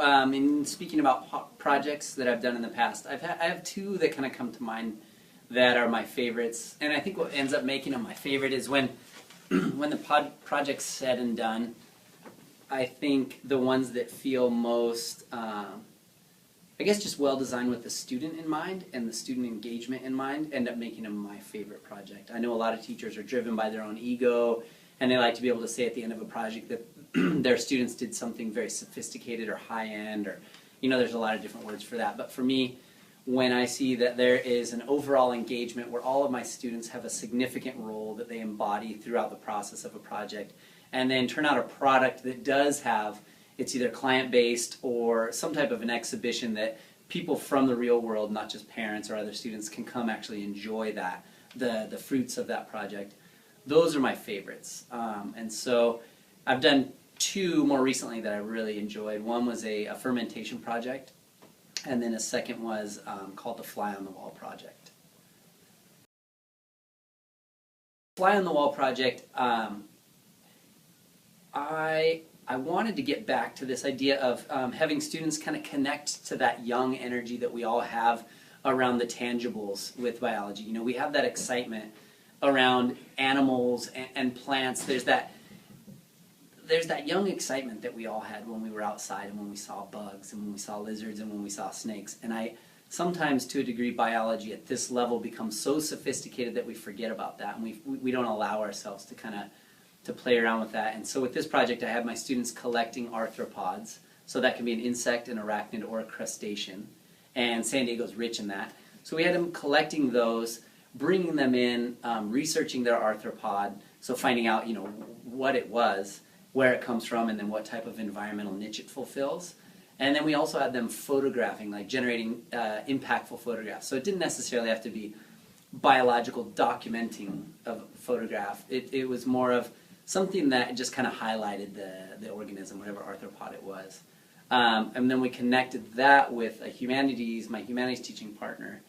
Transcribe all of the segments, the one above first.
in speaking about projects that I've done in the past, I have two that kind of come to mind that are my favorites. And I think what ends up making them my favorite is when when the project's said and done, I think the ones that feel most, I guess, just well designed with the student in mind and the student engagement in mind end up making them my favorite project. I know a lot of teachers are driven by their own ego, and they like to be able to say at the end of a project that their students did something very sophisticated or high-end, or, you know, there's a lot of different words for that. But for me, when I see that there is an overall engagement where all of my students have a significant role that they embody throughout the process of a project, and then turn out a product that does have, it's either client-based or some type of an exhibition that people from the real world, not just parents or other students, can come actually enjoy that, the fruits of that project. Those are my favorites. And so I've done two more recently that I really enjoyed. One was a fermentation project, and then a second was called the Fly on the Wall project. Fly on the Wall project, I wanted to get back to this idea of having students kind of connect to that young energy that we all have around the tangibles with biology. You know, we have that excitement around animals and plants. There's that young excitement that we all had when we were outside and when we saw bugs and when we saw lizards and when we saw snakes. And sometimes, to a degree, biology at this level becomes so sophisticated that we forget about that, and we don't allow ourselves to kind of to play around with that. And so with this project, I had my students collecting arthropods. So that can be an insect, an arachnid, or a crustacean. And San Diego's rich in that. So we had them collecting those, bringing them in, researching their arthropod, so finding out, you know, what it was, where it comes from, and then what type of environmental niche it fulfills. And then we also had them photographing, like generating impactful photographs. So it didn't necessarily have to be biological documenting of a photograph. It was more of something that just kind of highlighted the organism, whatever arthropod it was. And then we connected that with my humanities teaching partner.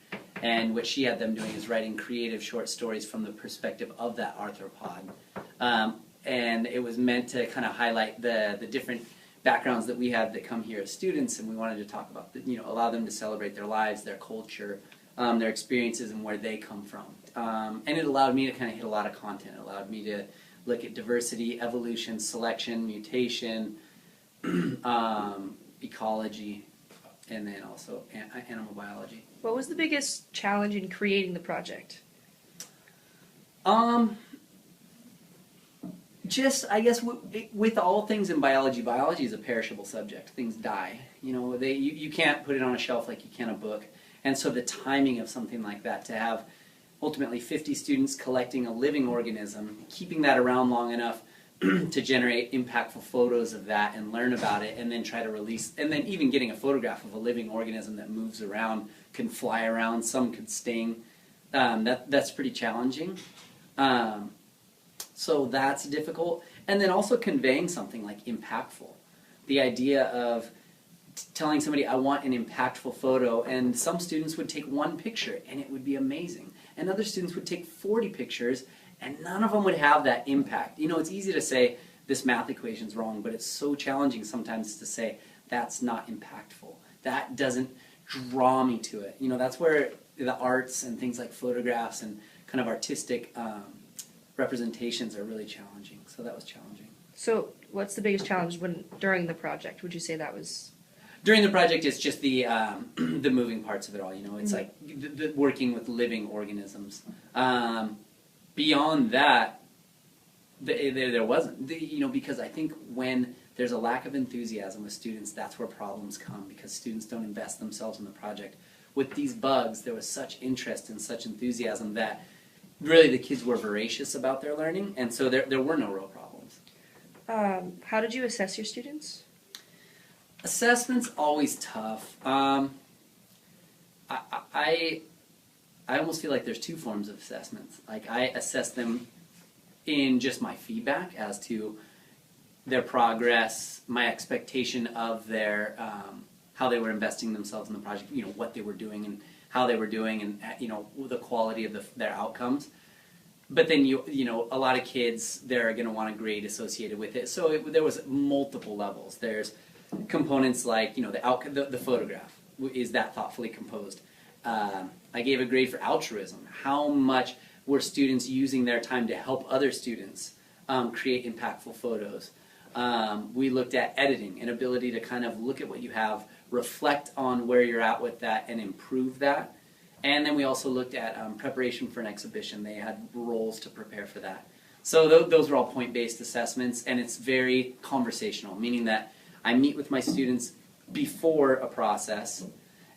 And what she had them doing is writing creative short stories from the perspective of that arthropod. And it was meant to kind of highlight the different backgrounds that we have that come here as students, and we wanted to talk about, you know, allow them to celebrate their lives, their culture, their experiences, and where they come from. And it allowed me to kind of hit a lot of content. It allowed me to look at diversity, evolution, selection, mutation, ecology, and then also animal biology. What was the biggest challenge in creating the project? Just, I guess, with all things in biology, biology is a perishable subject. Things die. You know, you can't put it on a shelf like you can a book. And so the timing of something like that, to have ultimately 50 students collecting a living organism, keeping that around long enough to generate impactful photos of that and learn about it, and then try to release, and then even getting a photograph of a living organism that moves around, can fly around, some could sting, that's pretty challenging. So that's difficult. And then also conveying something like impactful. The idea of telling somebody, I want an impactful photo, and some students would take one picture and it would be amazing. And other students would take 40 pictures and none of them would have that impact. You know, it's easy to say this math equation's wrong, but it's so challenging sometimes to say that's not impactful. That doesn't draw me to it. You know, that's where the arts and things like photographs and kind of artistic representations are really challenging. So that was challenging. So what's the biggest challenge during the project? Would you say that was? During the project, it's just the the moving parts of it all. You know, it's like the working with living organisms. Beyond that, there wasn't. You know, because I think when there's a lack of enthusiasm with students, that's where problems come, because students don't invest themselves in the project. With these bugs, there was such interest and such enthusiasm that really the kids were voracious about their learning, and so there were no real problems. How did you assess your students? Assessment's always tough. I almost feel like there's two forms of assessments. Like, I assess them in just my feedback as to their progress, my expectation of their how they were investing themselves in the project, you know, what they were doing and how they were doing, and you know, the quality of their outcomes. But then you know, a lot of kids, they're going to want a grade associated with it. So there was multiple levels. There's components like, the photograph. Is that thoughtfully composed? I gave a grade for altruism. How much were students using their time to help other students create impactful photos? We looked at editing, an ability to kind of look at what you have, reflect on where you're at with that, and improve that. And then we also looked at preparation for an exhibition. They had roles to prepare for that. So those were all point-based assessments, and it's very conversational, meaning that I meet with my students before a process,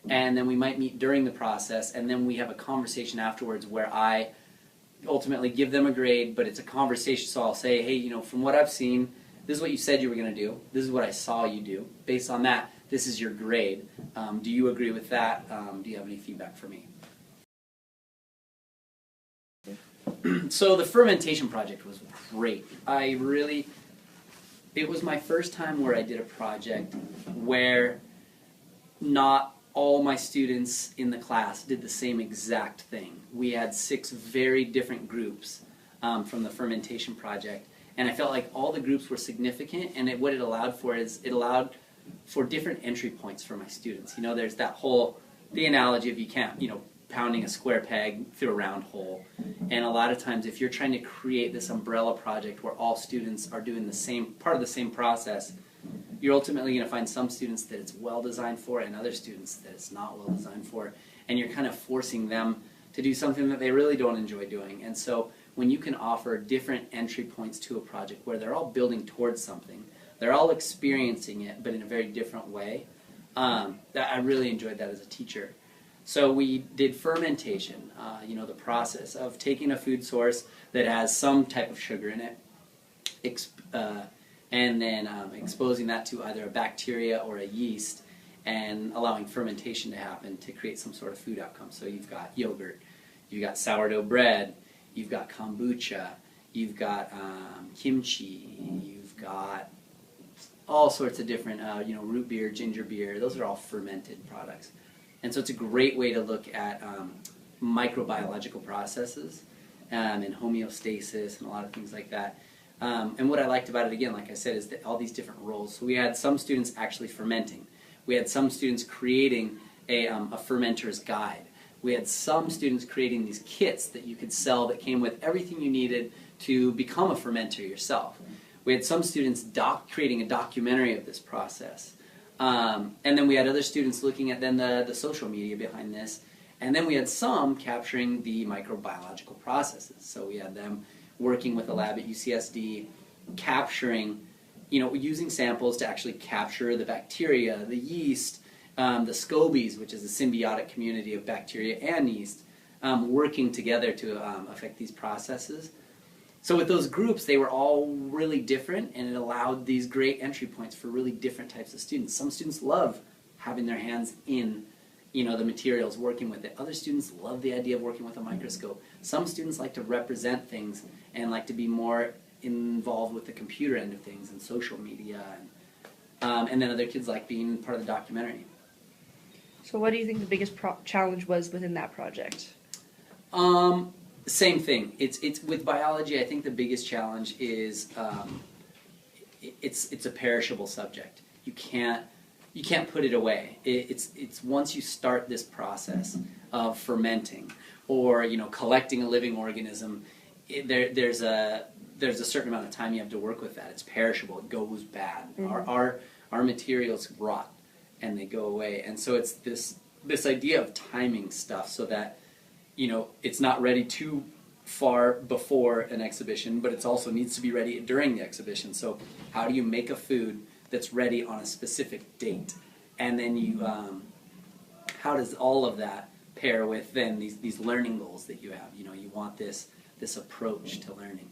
and then we might meet during the process, and then we have a conversation afterwards where I ultimately give them a grade, but it's a conversation, so I'll say, hey, from what I've seen, this is what you said you were going to do. This is what I saw you do. Based on that, this is your grade. Do you agree with that? Do you have any feedback for me? So the fermentation project was great. It was my first time where I did a project where not all my students in the class did the same exact thing. We had 6 very different groups from the fermentation project, and I felt like all the groups were significant, and what it allowed for is it allowed for different entry points for my students. There's the analogy of you can't, pounding a square peg through a round hole. And a lot of times if you're trying to create this umbrella project where all students are doing the same, part of the same process, you're ultimately going to find some students that it's well designed for and other students that it's not well designed for. And you're kind of forcing them to do something that they really don't enjoy doing. And so when you can offer different entry points to a project where they're all building towards something, they're all experiencing it, but in a very different way, I really enjoyed that as a teacher. So we did fermentation, the process of taking a food source that has some type of sugar in it, and then exposing that to either a bacteria or a yeast and allowing fermentation to happen to create some sort of food outcome. So you've got yogurt, you've got sourdough bread, you've got kombucha, you've got kimchi, you've got all sorts of different, root beer, ginger beer. Those are all fermented products. And so it's a great way to look at microbiological processes and homeostasis and a lot of things like that. And what I liked about it, again, like I said, is that all these different roles. So we had some students actually fermenting. We had some students creating a fermenter's guide. We had some students creating these kits that you could sell that came with everything you needed to become a fermenter yourself. We had some students creating a documentary of this process. And then we had other students looking at then the social media behind this. And then we had some capturing the microbiological processes. So we had them working with a lab at UCSD, capturing, using samples to actually capture the bacteria, the yeast, the scobies, which is a symbiotic community of bacteria and yeast, working together to affect these processes. So with those groups, they were all really different, and it allowed these great entry points for really different types of students. Some students love having their hands in, the materials, working with it. Other students love the idea of working with a microscope. Some students like to represent things and like to be more involved with the computer end of things and social media, and then other kids like being part of the documentary. So what do you think the biggest challenge was within that project? Same thing. It's with biology. I think the biggest challenge is it's a perishable subject. You can't put it away. It's once you start this process of fermenting or collecting a living organism, there's a certain amount of time you have to work with that. It's perishable. It goes bad. Mm-hmm. Our materials rot and they go away. And so it's this idea of timing stuff so that it's not ready too far before an exhibition, but it also needs to be ready during the exhibition. So how do you make a food that's ready on a specific date? And then how does all of that pair with then these learning goals that you have? You want this approach to learning.